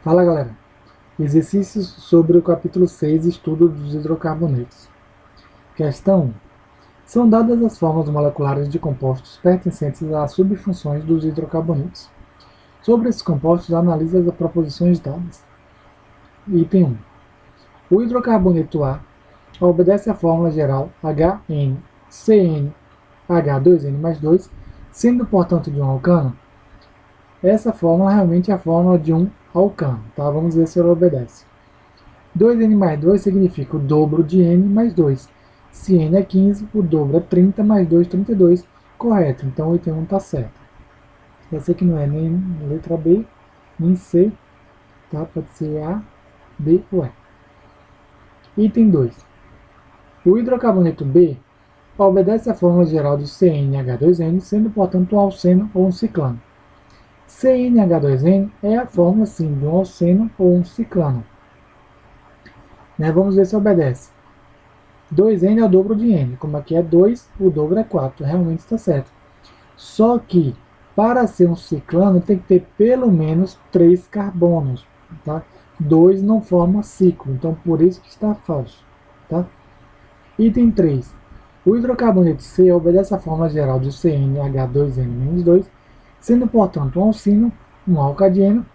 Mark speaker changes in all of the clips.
Speaker 1: Fala galera, exercícios sobre o capítulo 6, estudo dos hidrocarbonetos. Questão 1. São dadas as formas moleculares de compostos pertencentes às subfunções dos hidrocarbonetos. Sobre esses compostos, analise as proposições dadas. Item 1. O hidrocarboneto A obedece à fórmula geral HNCnH2n+2, sendo portanto de um alcano. Essa fórmula realmente é a fórmula de um alcano, tá? Vamos ver se ela obedece. 2n mais 2 significa o dobro de n mais 2. Se n é 15, o dobro é 30 mais 2, 32. Correto, então o item 1 está certo. Essa aqui não é nem letra B, nem C, tá? Pode ser A, B ou E. Item 2. O hidrocarboneto B obedece à fórmula geral do CnH2n, sendo portanto um alceno ou um ciclano. CnH2n é a fórmula sim de um alceno ou um ciclano. Vamos ver se obedece. 2n é o dobro de n, como aqui é 2, o dobro é 4, realmente está certo. Só que, para ser um ciclano, tem que ter pelo menos 3 carbonos. Tá? 2 não forma ciclo, então por isso que está falso. Tá? Item 3. O hidrocarboneto C obedece à fórmula geral de CnH2n-2, sendo, portanto, um alcino, um alcadieno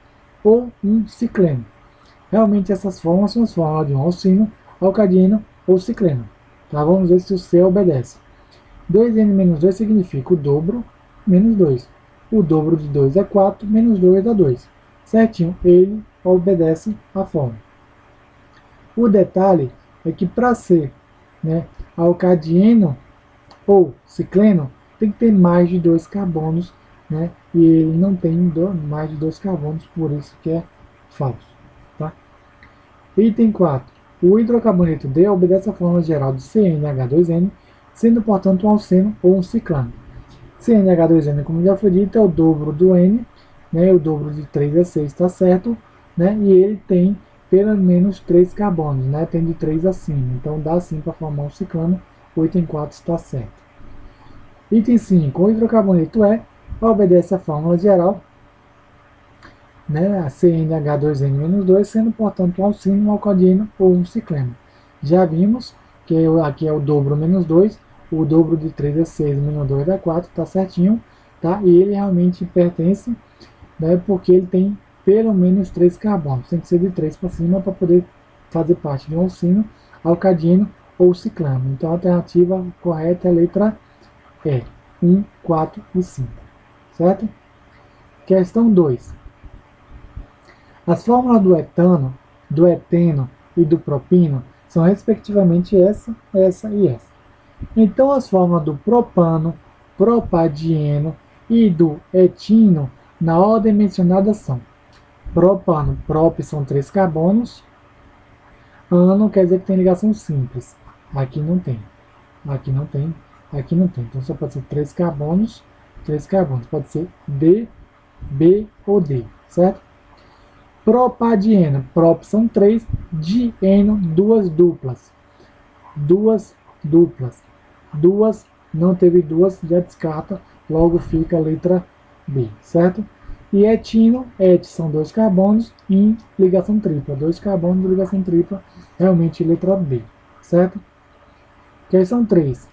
Speaker 1: ou um cicleno. Realmente essas fórmulas são as fórmulas de um alcino, alcadieno ou cicleno. Tá? Vamos ver se o C obedece. 2n menos 2 significa o dobro menos 2. O dobro de 2 é 4, menos 2 dá 2. Certinho, ele obedece à fórmula. O detalhe é que para ser alcadieno ou cicleno, tem que ter mais de 2 carbonos, e ele não tem mais de 2 carbonos, por isso que é falso. Tá? Item 4. O hidrocarboneto D obedece à fórmula geral de CnH2n, sendo, portanto, um alceno ou um ciclano. CnH2n, como já foi dito, é o dobro do N, o dobro de 3 é 6, está certo, e ele tem pelo menos 3 carbonos, tem de 3 acima, então dá sim para formar um ciclano. O item 4 está certo. Item 5. O hidrocarboneto E obedece à fórmula geral, a CnH2n-2, sendo, portanto, um alcino, um alcadieno ou um cicleno. Já vimos que aqui é o dobro menos 2, o dobro de 3 é 6, menos 2 dá 4, está certinho, tá? E ele realmente pertence, porque ele tem pelo menos 3 carbonos, tem que ser de 3 para cima para poder fazer parte de um alcino, alcadieno ou ciclano. Então a alternativa correta é a letra E, 1, 4 e 5, certo? Questão 2. As fórmulas do etano, do eteno e do propino são respectivamente essa, essa e essa. Então as fórmulas do propano, propadieno e do etino, na ordem mencionada, são: propano, prop são 3 carbonos, ano quer dizer que tem ligação simples. Aqui não tem, aqui não tem, aqui não tem. Então só pode ser 3 carbonos, pode ser D, B ou D, certo? Propadieno, prop são 3, dieno, 2 duplas. 2 duplas. 2, não teve 2, já descarta, logo fica a letra B, certo? E etino, et são 2 carbonos, in, ligação tripla. 2 carbonos de ligação tripla, realmente letra B, certo? Questão 3.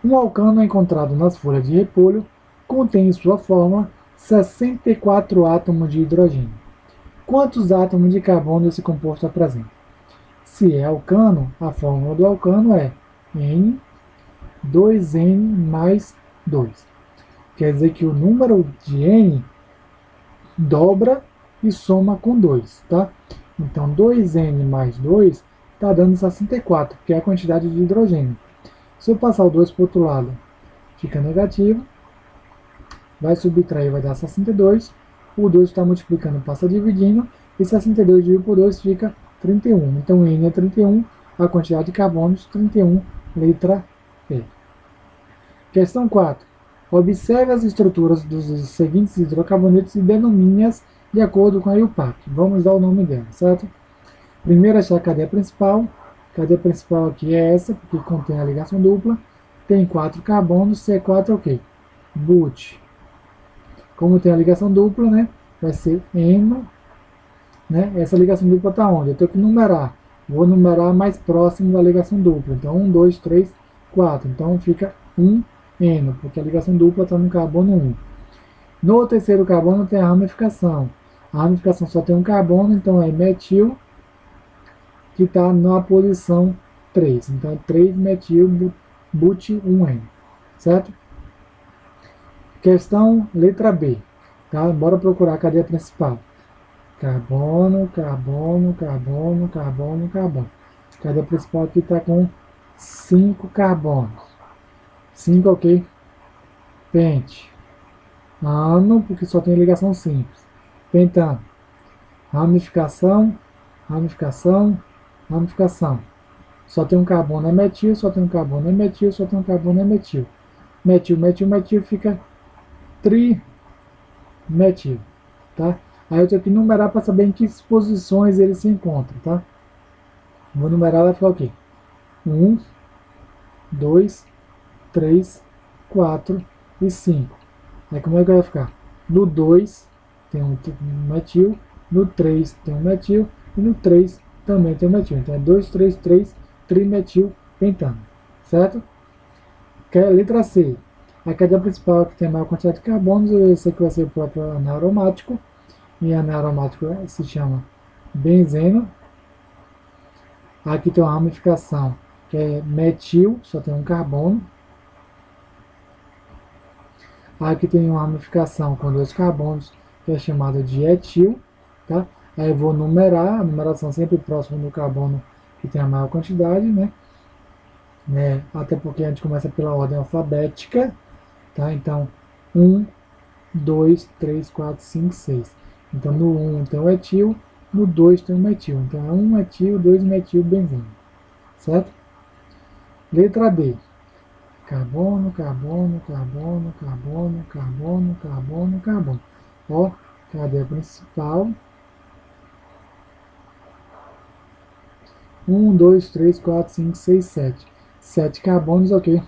Speaker 1: Um alcano encontrado nas folhas de repolho contém em sua fórmula 64 átomos de hidrogênio. Quantos átomos de carbono esse composto apresenta? Se é alcano, a fórmula do alcano é N, 2N mais 2. Quer dizer que o número de N dobra e soma com 2, tá? Então 2N mais 2 está dando 64, que é a quantidade de hidrogênio. Se eu passar o 2 para o outro lado, fica negativo, vai subtrair, vai dar 62, o 2 está multiplicando, passa dividindo, e 62 dividido por 2 fica 31. Então N é 31, a quantidade de carbonos 31, letra E. Questão 4. Observe as estruturas dos seguintes hidrocarbonetos e denomine-as de acordo com a IUPAC. Vamos dar o nome dela, certo? Primeiro achar a cadeia principal. A cadeia principal aqui é essa, porque contém a ligação dupla. Tem 4 carbonos, C4 é o quê? But. Como tem a ligação dupla, vai ser N, né? Essa ligação dupla está onde? Eu tenho que numerar. Vou numerar mais próximo da ligação dupla. Então, 1, 2, 3, 4. Então, fica 1N, porque a ligação dupla está no carbono 1. No terceiro carbono tem a ramificação. A ramificação só tem um carbono, então é metil, que está na posição 3. Então, é 3-metil but 1N. Certo? Questão letra B. Tá? Bora procurar a cadeia principal. Carbono, carbono, carbono, carbono, carbono. A cadeia principal aqui está com 5 carbonos. 5, ok? Pente. Ano, porque só tem ligação simples. Pentano. Ramificação, ramificação, ramificação. Só tem um carbono, é metil, só tem um carbono, é metil, só tem um carbono, é metil. Metil, metil, metil, fica trimetil, tá? Aí eu tenho que numerar para saber em que posições ele se encontra, tá? Vou numerar, vai ficar o quê? 1, 2, 3, 4 e 5. Aí como é que vai ficar? No 2 tem um metil, no 3 tem um metil e no 3 também tem um metil. Então é 2, 3, 3, trimetil pentano. Certo? Que é a letra C. A cadeia principal que tem a maior quantidade de carbonos, esse aqui vai ser o próprio anaromático. E anaromático se chama benzeno. Aqui tem uma ramificação que é metil, só tem um carbono. Aqui tem uma ramificação com 2 carbonos, que é chamada de etil. Tá? Aí eu vou numerar, a numeração sempre próxima do carbono que tem a maior quantidade, né? Até porque a gente começa pela ordem alfabética. Tá? Então, 1, 2, 3, 4, 5, 6. Então, no 1 tem o etil, no 2 tem o metil. Então, é 1 etil, 2 metil, benzeno. Certo? Letra D. Carbono, carbono, carbono, carbono, carbono, carbono, carbono. Ó, cadeia principal. 1, 2, 3, 4, 5, 6, 7. 7 carbonos, ok.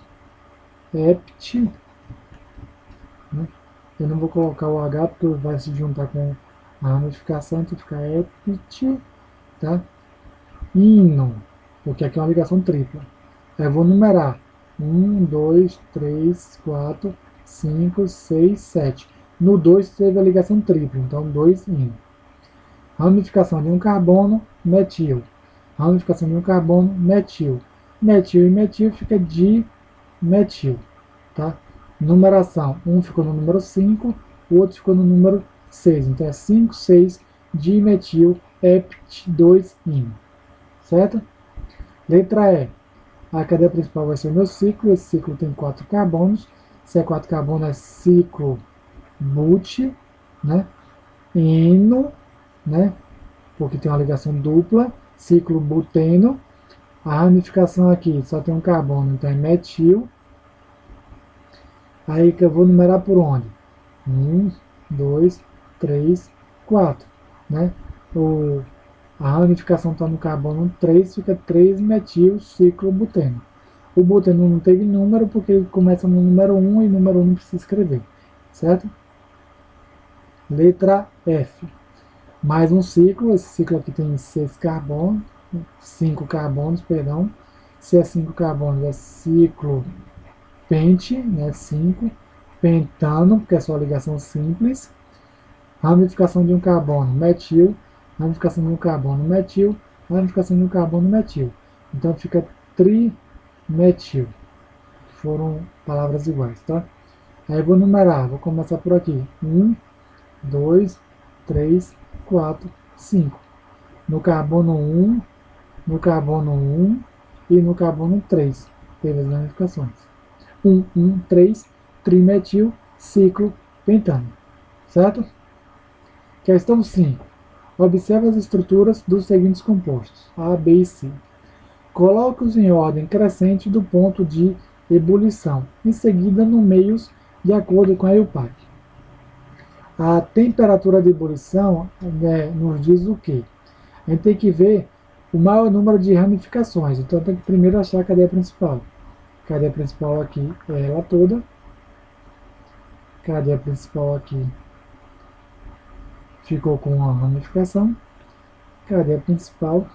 Speaker 1: Hept. Né? Eu não vou colocar o H porque vai se juntar com a ramificação, então fica hept. Tá? Ino, porque aqui é uma ligação tripla. Aí eu vou numerar. 1, 2, 3, 4, 5, 6, 7. No 2 teve a ligação tripla, então 2 ino. Ramificação de um carbono, metil. Ramificação de um carbono, metil. Metil e metil fica dimetil. Tá? Numeração. Um ficou no número 5, o outro ficou no número 6. Então é 5, 6, dimetil, hept, 2 ino. Certo? Letra E. A cadeia principal vai ser o meu ciclo. Esse ciclo tem 4 carbonos. Se é 4 carbonos, é ciclo but, né? Eno, né? Porque tem uma ligação dupla. Ciclo buteno. A ramificação aqui só tem um carbono, então é metil. Aí que eu vou numerar por onde? 1, 2, 3, 4, né? A ramificação está no carbono 3, fica 3-metil ciclo buteno. O buteno não teve número porque ele começa no número 1 e número 1 não precisa escrever, certo? Letra F. Mais um ciclo, esse ciclo aqui tem 6 carbonos, 5 carbonos, perdão. Se é 5 carbonos é ciclo pente, né, 5. Pentano, porque é só ligação simples. Ramificação de um carbono, metil. Ramificação de um carbono, metil. Ramificação de um carbono, metil. Então fica trimetil. Foram palavras iguais, tá? Aí eu vou numerar, vou começar por aqui. 1, 2, 3, 4, 5. No carbono 1, no carbono 1 e no carbono 3. Teve as ramificações. 1, 1, 3, trimetil, ciclo, pentano. Certo? Questão 5. Observe as estruturas dos seguintes compostos, A, B e C. Coloque-os em ordem crescente do ponto de ebulição, em seguida numeios de acordo com a EUPAC. A temperatura de ebulição nos diz o quê? A gente tem que ver o maior número de ramificações, então tem que primeiro achar a cadeia principal. A cadeia principal aqui é ela toda. A cadeia principal aqui ficou com uma ramificação. cadeia principal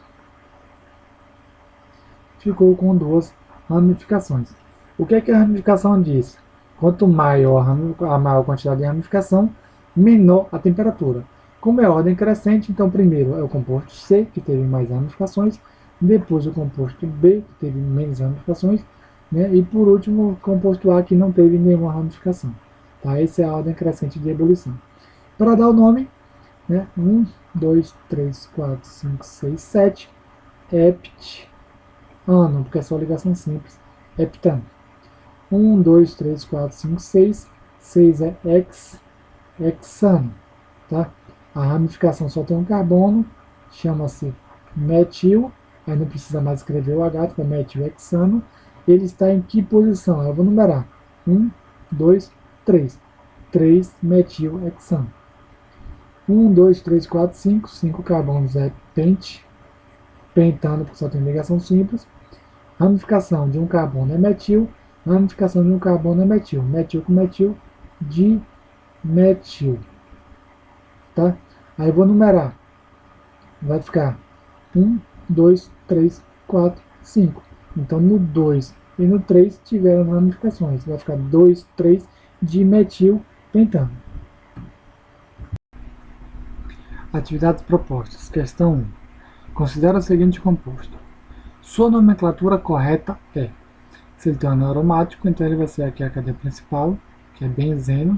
Speaker 1: ficou com duas ramificações. O que é que a ramificação diz? Quanto maior a maior quantidade de ramificação, menor a temperatura. Como é ordem crescente, então primeiro é o composto C, que teve mais ramificações, depois o composto B, que teve menos ramificações, né? E por último o composto A, que não teve nenhuma ramificação. Tá? Essa é a ordem crescente de ebulição. Para dar o nome, né? 1, 2, 3, 4, 5, 6, 7, hept, ano, porque é só ligação simples, heptano. 1, 2, 3, 4, 5, 6, 6 é hexano, tá? A ramificação só tem um carbono, chama-se metil, aí não precisa mais escrever o H, é metilhexano. Ele está em que posição? Eu vou numerar. 1, 2, 3. 3 metilhexano. 1, 2, 3, 4, 5. 5 carbonos é pentano, porque só tem ligação simples. Ramificação de um carbono é metil, ramificação de um carbono é metil. Metil com metil, dimetil. Tá? Aí eu vou numerar. Vai ficar 1, 2, 3, 4, 5. Então no 2 e no 3 tiveram ramificações. Vai ficar 2, 3 dimetil pentano. Atividades propostas. Questão 1. Considera o seguinte composto. Sua nomenclatura correta é: se ele tem um anel aromático, então ele vai ser aqui a cadeia principal, que é benzeno.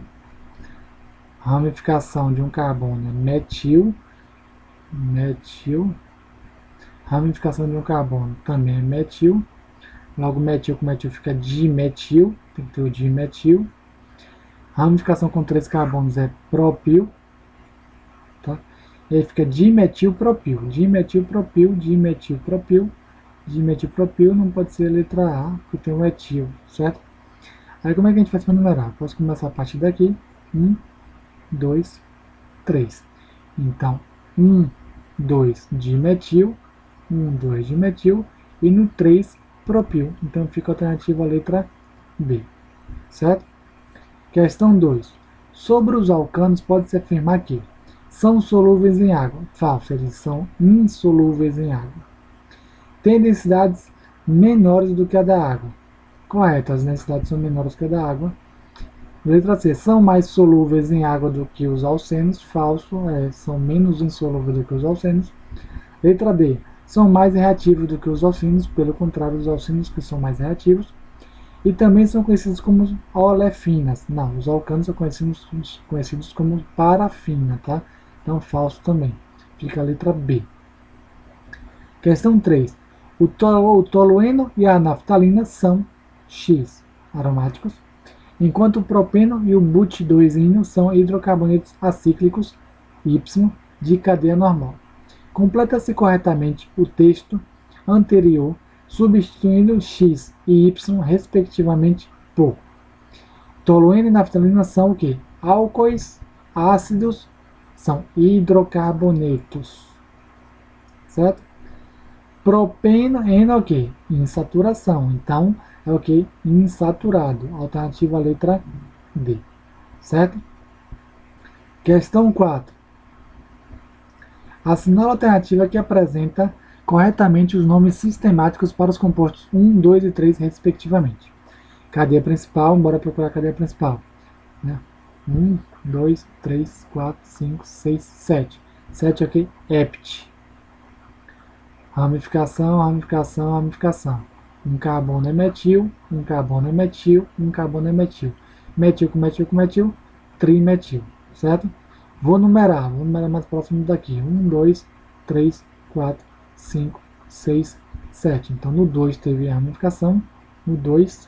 Speaker 1: Ramificação de um carbono é metil. Ramificação de um carbono também é metil. Logo, metil com metil fica dimetil, tem que ter o dimetil. Ramificação com 3 carbonos é propil. Tá? E aí fica dimetilpropil. Dimetilpropil, dimetilpropil. Dimetilpropil não pode ser a letra A, porque tem o etil, certo? Aí como é que a gente faz para numerar? Posso começar a partir daqui. 1, 2, 3. Então, 1, 2 dimetil, 1, 2 dimetil, e no 3 propil. Então fica a alternativa a letra B, certo? Questão 2. Sobre os alcanos pode-se afirmar que são solúveis em água. Falso, eles são insolúveis em água. Tem densidades menores do que a da água. Correto, as densidades são menores que a da água. Letra C. São mais solúveis em água do que os alcenos. Falso, são menos insolúveis do que os alcenos. Letra D. São mais reativos do que os alcinos. Pelo contrário, os alcinos que são mais reativos. E também são conhecidos como olefinas. Não, os alcanos são conhecidos como parafina, tá? Então, falso também. Fica a letra B. Questão 3. O tolueno e a naftalina são X aromáticos, enquanto o propeno e o but2-ino são hidrocarbonetos acíclicos Y de cadeia normal. Completa-se corretamente o texto anterior, substituindo X e Y, respectivamente, por tolueno e naftalina são o quê? Álcoois ácidos, são hidrocarbonetos, certo? Propeno é o que? Insaturação. Então, é o que? Insaturado. Alternativa letra D. Certo? Questão 4. Assinala a alternativa que apresenta corretamente os nomes sistemáticos para os compostos 1, 2 e 3, respectivamente. Cadeia principal, bora procurar a cadeia principal. 1, 2, 3, 4, 5, 6, 7. 7 é o que? Hept. Ramificação, ramificação, ramificação. Um carbono é metil, um carbono é metil, um carbono é metil. Metil com metil com metil, trimetil, certo? Vou numerar mais próximo daqui. 1, 2, 3, 4, 5, 6, 7. Então no 2 teve a ramificação, no 2,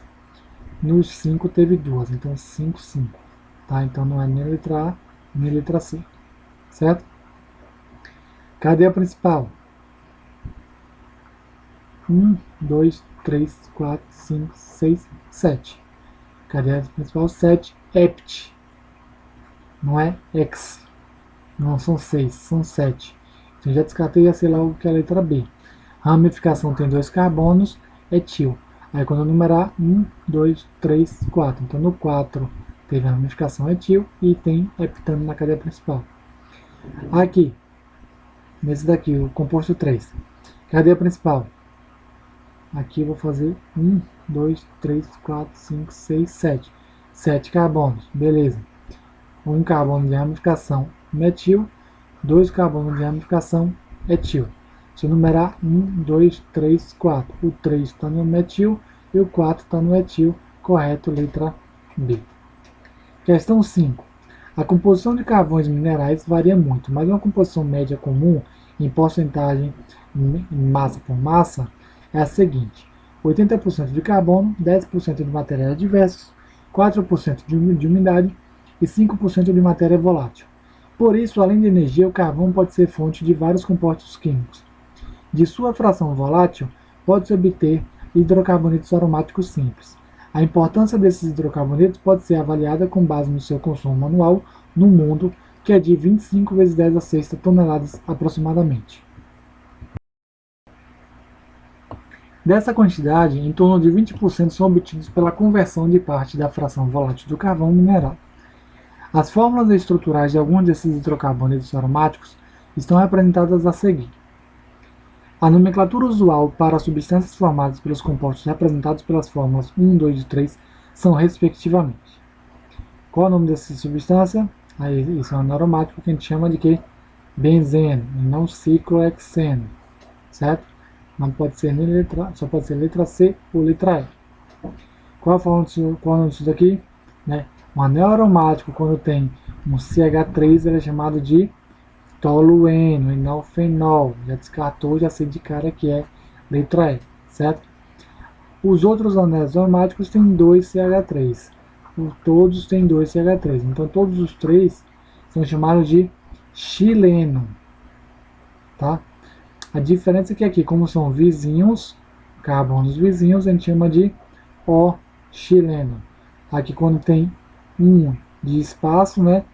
Speaker 1: no 5 teve 2. Então 5, 5. Tá? Então não é nem a letra A, nem a letra C, certo? Cadeia principal. 1, 2, 3, 4, 5, 6, 7. Cadeia principal 7, hept. Não é hex. Não são 6, são 7. Então já descartei, já sei lá o que é a letra B. Ramificação tem 2 carbonos, etil. Aí quando eu numerar 1, 2, 3, 4. Então no 4 teve a ramificação etil e tem heptano na cadeia principal. Aqui, nesse daqui, o composto 3. Cadeia principal. Aqui eu vou fazer 1, 2, 3, 4, 5, 6, 7. 7 carbonos, beleza. Um carbono de ramificação metil, 2 carbonos de ramificação etil. Se eu numerar 1, 2, 3, 4. O 3 está no metil e o 4 está no etil. Correto, letra B. Questão 5. A composição de carvões minerais varia muito, mas uma composição média comum em porcentagem massa por massa é a seguinte: 80% de carbono, 10% de materiais diversos, 4% de umidade e 5% de matéria volátil. Por isso, além de energia, o carvão pode ser fonte de vários compostos químicos. De sua fração volátil, pode-se obter hidrocarbonetos aromáticos simples. A importância desses hidrocarbonetos pode ser avaliada com base no seu consumo anual no mundo, que é de 25 vezes 10 a sexta toneladas aproximadamente. Dessa quantidade, em torno de 20% são obtidos pela conversão de parte da fração volátil do carvão mineral. As fórmulas estruturais de alguns desses hidrocarbonetos aromáticos estão representadas a seguir. A nomenclatura usual para as substâncias formadas pelos compostos representados pelas fórmulas 1, 2 e 3 são respectivamente. Qual é o nome dessa substância? Isso é um aromático que a gente chama de quê? Benzeno, e não ciclohexeno, certo? Não pode ser nem letra, só pode ser letra C ou letra E. Qual é o nome disso daqui? Né? Um anel aromático, quando tem um CH3, ele é chamado de tolueno e não fenol. Já descartou, já sei de cara que é letra E, certo? Os outros anéis aromáticos têm 2 CH3. Todos têm 2 CH3. Então todos os três são chamados de xileno. Tá? A diferença é que aqui, como são vizinhos, carbonos vizinhos, a gente chama de O-xileno. Aqui quando tem um de espaço, né?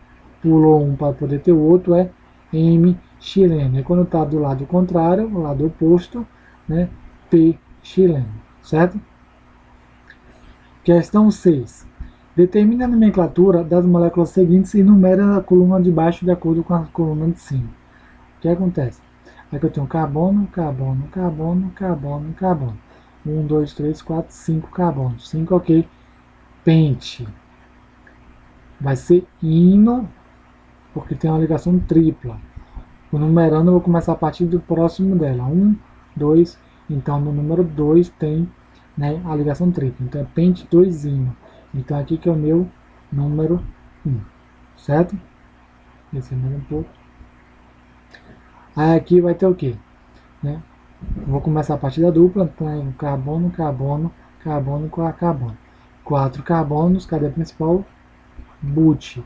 Speaker 1: Pulou um para poder ter o outro, é M-xileno. E quando está do lado contrário, o lado oposto, né? P-xileno, certo? Questão 6. Determine a nomenclatura das moléculas seguintes e numere a coluna de baixo de acordo com a coluna de cima. O que acontece? Aqui eu tenho carbono, carbono, carbono, carbono, carbono. 1, 2, 3, 4, 5 carbonos. 5 ok. Pente. Vai ser ino, porque tem uma ligação tripla. O numerando eu vou começar a partir do próximo dela. 1, 2, então no número 2 tem, né, a ligação tripla. Então é pente 2 ino. Então aqui que é o meu número 1. Certo? Descer mais um pouco. Aí aqui vai ter o que? Né? Vou começar a partir da dupla. Então carbono, carbono, carbono com carbono. 4 carbonos, cadeia principal, but,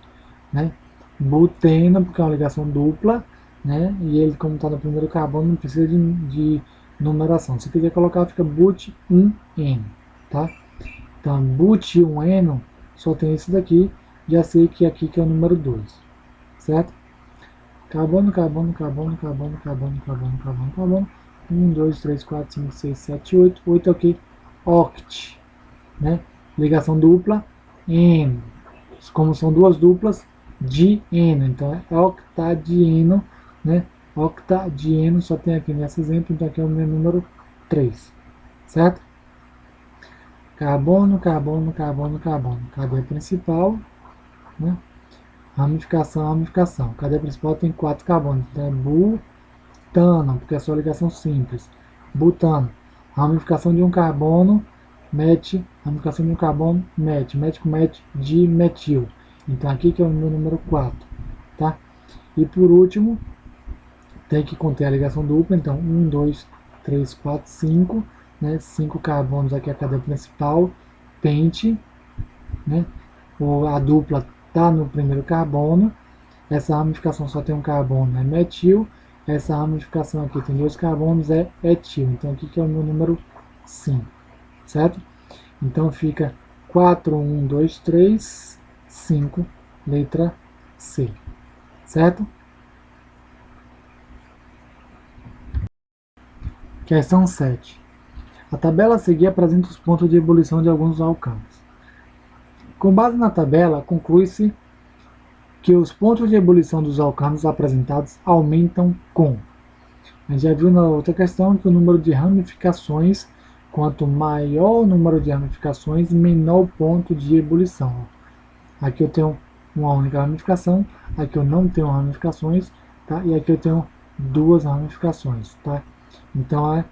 Speaker 1: né? Buteno, porque é uma ligação dupla, né? E ele, como está no primeiro carbono, não precisa de numeração. Se quiser colocar, fica but1N, tá? Então, but1N só tem esse daqui. Já sei que aqui que é o número 2, certo? Carbono, carbono, carbono, carbono, carbono, carbono, carbono, carbono. 1, 2, 3, 4, 5, 6, 7, 8. 8 é o que? Oct, né? Ligação dupla, N. Como são duas duplas, dieno. Então é octadieno, né? Octadieno só tem aqui nesse exemplo, então aqui é o meu número 3, certo? Carbono, carbono, carbono, carbono. Cadeia principal, né? Ramificação, ramificação. Cadeia principal tem 4 carbonos, então é butano, porque é só ligação simples. Butano. Ramificação de um carbono, met, ramificação de um carbono, met, met com met, dimetil. Então aqui que é o meu número 4, tá? E por último, tem que conter a ligação dupla, então 1, 2, 3, 4, 5, né? 5 carbonos aqui é a cadeia principal, pente, né? A dupla está no primeiro carbono, essa ramificação só tem um carbono, é metil, essa ramificação aqui tem 2 carbonos, é etil. Então aqui que é o meu número 5, certo? Então fica 4, 1, 2, 3, 5, letra C, certo? Questão 7. A tabela a seguir apresenta os pontos de ebulição de alguns alcanos. Com base na tabela, conclui-se que os pontos de ebulição dos alcanos apresentados aumentam com A gente já viu na outra questão que o número de ramificações, quanto maior o número de ramificações, menor o ponto de ebulição. Aqui eu tenho uma única ramificação, aqui eu não tenho ramificações, tá? E aqui eu tenho duas ramificações, tá? Então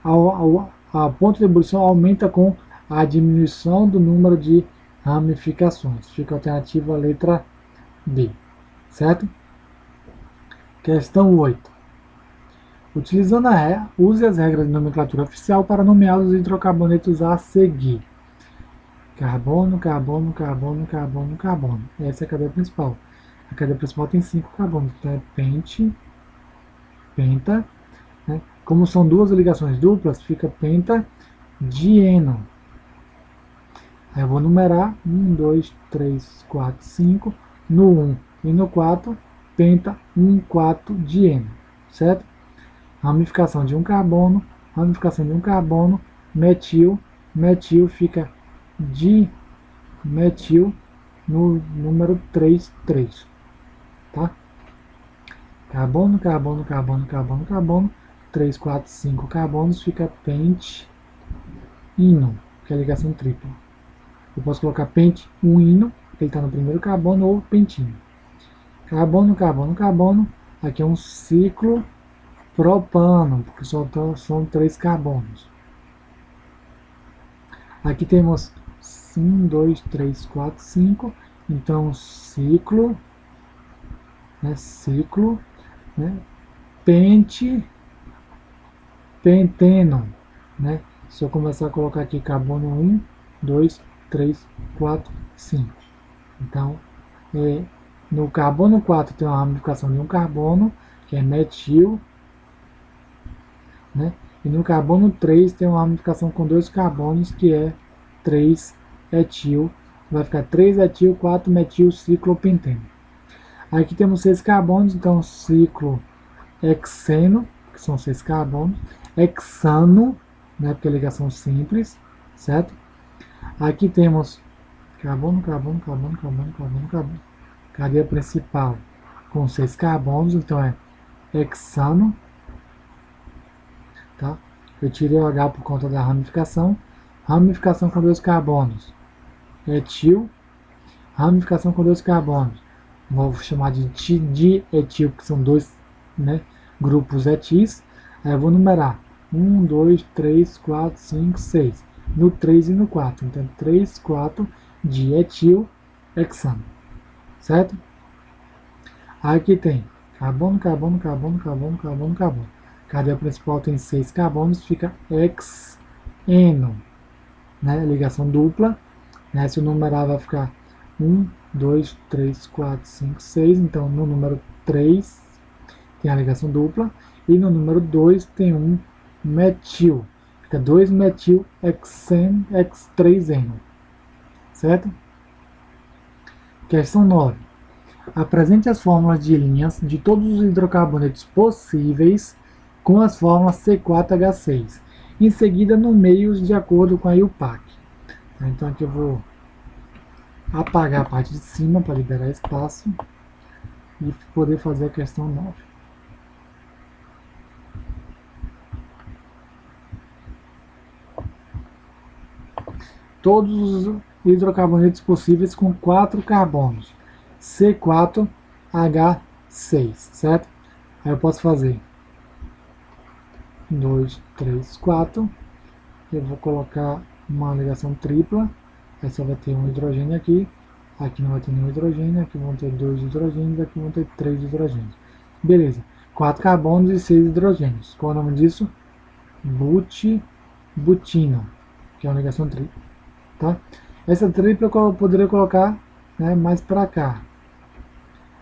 Speaker 1: a ponto de ebulição aumenta com a diminuição do número de ramificações. Fica a alternativa a letra B, certo? Questão 8. Utilizando use as regras de nomenclatura oficial para nomear os hidrocarbonetos a seguir. Carbono, carbono, carbono, carbono, carbono. Essa é a cadeia principal. A cadeia principal tem 5 carbonos, então é penta, né? Como são duas ligações duplas, fica pentadieno. Aí eu vou numerar 1, 2, 3, 4, 5. No 1 e no 4, penta 1, 4 dieno, certo? Ramificação de um carbono, ramificação de um carbono, metil, metil fica dimetil no número 3, 3, tá? Carbono, carbono, carbono, carbono, carbono, 3, 4, 5 carbonos, fica pentino, que é a ligação tripla. Eu posso colocar pentuino, porque ele está no primeiro carbono, ou pentino. Carbono, carbono, carbono, aqui é um ciclo propano, porque são 3 carbonos. Aqui temos 1, 2, 3, 4, 5. Então, ciclo, né, penteno. Né? Se eu começar a colocar aqui carbono 1, 2, 3, 4, 5. Então, no carbono 4 tem uma ramificação de um carbono, que é metil, né? E no carbono 3 tem uma ramificação com 2 carbonos, que é 3-etil. Vai ficar 3-etil, 4-metil, ciclopenteno. Aqui temos 6 carbonos, então ciclo hexeno, que são 6 carbonos. Hexano, né, porque é ligação simples, certo? Aqui temos carbono, carbono, carbono, carbono, carbono, carbono. Cadeia principal com 6 carbonos, então é hexano. Tá? Eu tirei o H por conta da ramificação. Ramificação com 2 carbonos. Etil. Ramificação com 2 carbonos. Vou chamar de dietil, que são 2, né, grupos etis. Aí eu vou numerar 1, 2, 3, 4, 5, 6. No 3 e no 4. Então 3, 4, dietil hexano. Certo? Aqui tem carbono, carbono, carbono, carbono, carbono, carbono. Cadeia principal tem 6 carbonos, fica hexeno, né? Ligação dupla, né? Se o numerar vai ficar 1, 2, 3, 4, 5, 6. Então no número 3 tem a ligação dupla e no número 2 tem um metil, fica 2-metil hexeno, X3N, certo? Questão 9. Apresente as fórmulas de linhas de todos os hidrocarbonetos possíveis com as fórmulas C4H6. Em seguida, nomeie-os de acordo com a IUPAC. Então aqui eu vou apagar a parte de cima para liberar espaço e poder fazer a questão 9. Todos os hidrocarbonetos possíveis com 4 carbonos. C4H6, certo? Aí eu posso fazer 2, 3, 4. Eu vou colocar uma ligação tripla. Aí só vai ter um hidrogênio aqui. Aqui não vai ter nenhum hidrogênio. Aqui vão ter 2 hidrogênios. Aqui vão ter 3 hidrogênios. Beleza. 4 carbonos e 6 hidrogênios. Qual é o nome disso? Butino, que é uma ligação tripla. Tá? Essa tripla eu poderia colocar, né, mais para cá.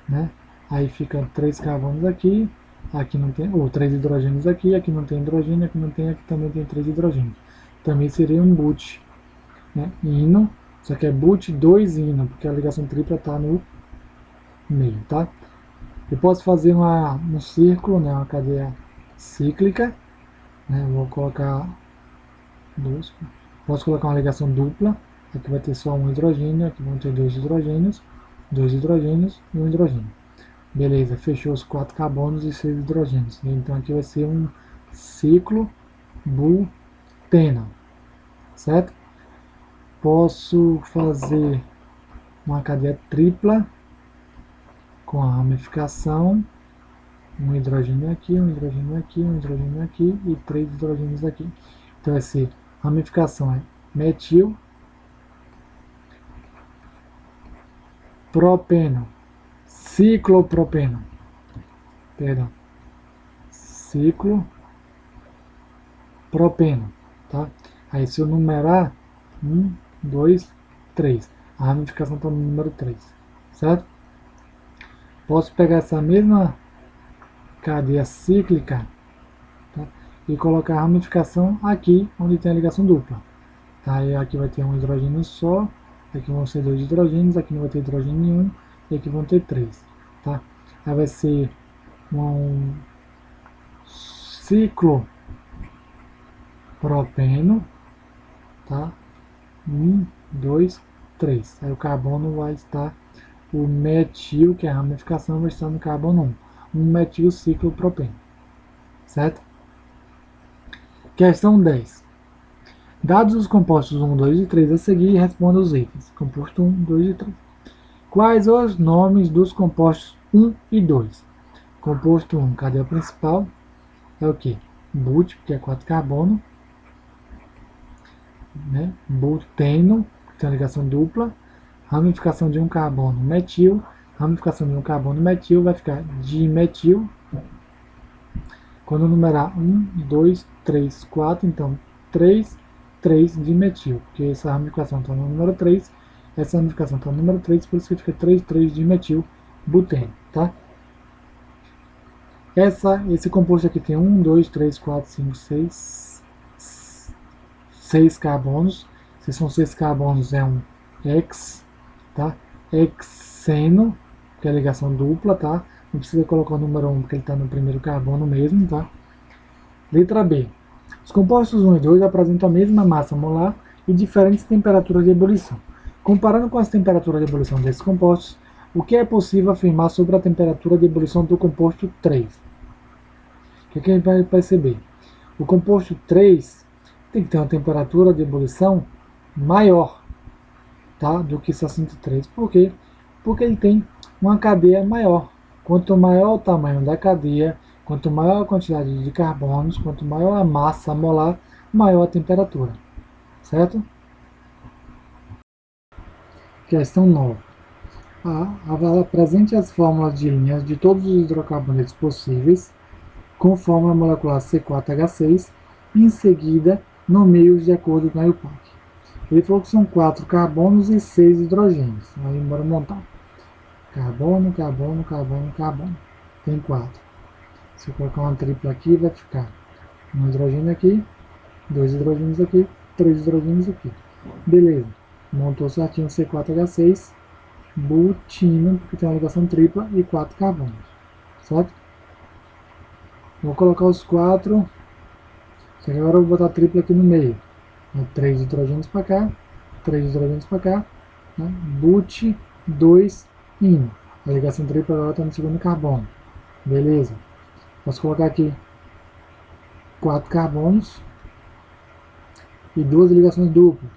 Speaker 1: Né? Aí fica 3 carbonos aqui. Aqui não tem, ou 3 hidrogênios aqui, aqui não tem hidrogênio, aqui não tem, aqui também tem 3 hidrogênios. Também seria um but, né? Ino, só que é but 2 ino, porque a ligação tripla está no meio, tá? Eu posso fazer um círculo, né? Uma cadeia cíclica, né? Vou colocar posso colocar uma ligação dupla, aqui vai ter só um hidrogênio, aqui vão ter 2 hidrogênios e um hidrogênio. Beleza, fechou os 4 carbonos e 6 hidrogênios. Então aqui vai ser um ciclo buteno, certo? Posso fazer uma cadeia tripla com a ramificação, um hidrogênio aqui, um hidrogênio aqui, um hidrogênio aqui e 3 hidrogênios aqui. Então vai ser ramificação é metil, propeno, ciclopropeno, perdão, ciclopropeno, tá? Aí se eu numerar 1, 2, 3, a ramificação está no número 3, certo? Posso pegar essa mesma cadeia cíclica, tá? E colocar a ramificação aqui onde tem a ligação dupla. Tá? E aqui vai ter um hidrogênio só, aqui vão ser 2 hidrogênios, aqui não vai ter hidrogênio nenhum, e aqui vão ter 3. Tá? Aí vai ser um ciclo propeno, tá? 1, 2, 3. Aí o carbono vai estar, o metil, que é a ramificação, vai estar no carbono 1. Um metil ciclopropeno. Certo? Questão 10. Dados os compostos 1, 2 e 3 a seguir, responda os itens. Composto 1, 2 e 3. Quais os nomes dos compostos 1 e 2? Composto 1, cadeia principal, é o que? But, que é 4 carbono, né? Buteno, que tem uma ligação dupla, ramificação de um carbono metil, ramificação de um carbono metil vai ficar dimetil. Quando numerar 1, 2, 3, 4, então 3, 3 dimetil, porque essa ramificação está no número 3, essa ramificação está no número 3, por isso que fica 3, 3 dimetil buteno, tá? Esse composto aqui tem 1, 2, 3, 4, 5, 6 carbonos. Se são 6 carbonos, é um hex, tá? Hexeno, que é a ligação dupla, tá? Não precisa colocar o número 1, porque ele está no primeiro carbono mesmo, tá? Letra B. Os compostos 1 e 2 apresentam a mesma massa molar e diferentes temperaturas de ebulição. Comparando com as temperaturas de ebulição desses compostos, o que é possível afirmar sobre a temperatura de ebulição do composto 3? O que a gente vai perceber? O composto 3 tem que ter uma temperatura de ebulição maior, tá, do que 63. Por quê? Porque ele tem uma cadeia maior. Quanto maior o tamanho da cadeia, quanto maior a quantidade de carbonos, quanto maior a massa molar, maior a temperatura. Certo? Questão 9. Apresente as fórmulas de linhas de todos os hidrocarbonetos possíveis com fórmula molecular C4H6 e em seguida nomeie-os de acordo com a IUPAC. Ele falou que são 4 carbonos e 6 hidrogênios. Aí bora montar. Carbono, carbono, carbono, carbono. Tem 4. Se eu colocar uma tripla aqui, vai ficar um hidrogênio aqui, 2 hidrogênios aqui, 3 hidrogênios aqui. Beleza. Montou certinho C4H6, butino, porque tem uma ligação tripla, e 4 carbonos. Certo? Vou colocar os 4. Só que agora eu vou botar tripla aqui no meio. 3 hidrogênios para cá, 3 hidrogênios para cá, né? But 2 ino. A ligação tripla agora está no segundo carbono. Beleza. Posso colocar aqui 4 carbonos e 2 ligações duplas.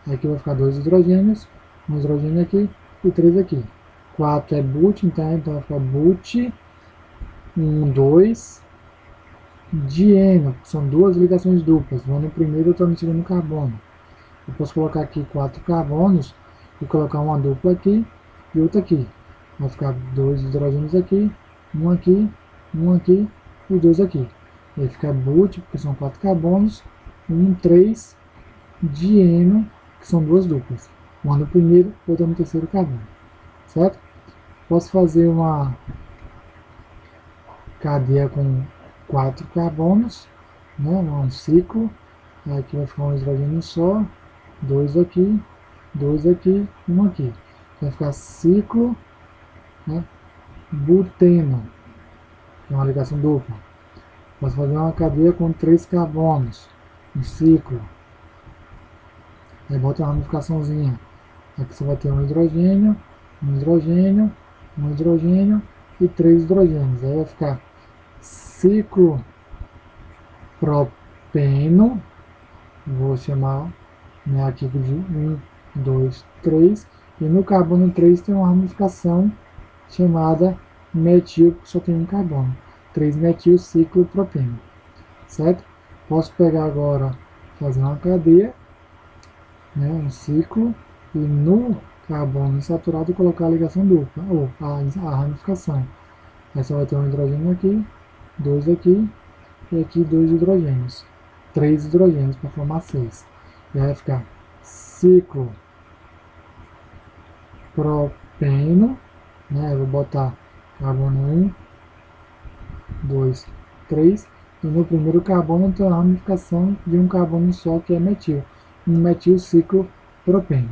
Speaker 1: Aqui vai ficar 2 hidrogênios, um hidrogênio aqui e 3 aqui. 4 é but, então vai ficar but 1, 2 dieno, são 2 ligações duplas, uma no primeiro e outra no segundo carbono. Eu posso colocar aqui 4 carbonos e colocar uma dupla aqui e outra aqui. Vai ficar 2 hidrogênios aqui, um aqui e 2 aqui. E aí fica but, porque são 4 carbonos, 1, 3 dieno, que são 2 duplas. Uma no primeiro e outra no terceiro carbono. Certo? Posso fazer uma cadeia com 4 carbonos, né, um ciclo. Aqui vai ficar um hidrogênio só, 2 aqui, 1 aqui. Vai ficar ciclo, né, buteno, que é uma ligação dupla. Posso fazer uma cadeia com 3 carbonos, um ciclo. Aí bota uma ramificaçãozinha. Aqui você vai ter um hidrogênio, um hidrogênio, um hidrogênio e 3 hidrogênios. Aí vai ficar ciclo propeno, vou chamar, né, aqui de 1, 2, 3, e no carbono 3 tem uma ramificação chamada metil, que só tem um carbono, 3-metil ciclo propeno, certo? Posso pegar agora, fazer uma cadeia, né, um ciclo, e no carbono insaturado colocar a ligação dupla, ou a ramificação. Aí só vai ter um hidrogênio aqui, dois aqui, e aqui 2 hidrogênios. 3 hidrogênios para formar 6. E aí vai ficar ciclo propeno, né? Eu vou botar carbono 1, 2, 3. E no primeiro carbono tem uma ramificação de um carbono só, que é metil. Um metil ciclo propeno.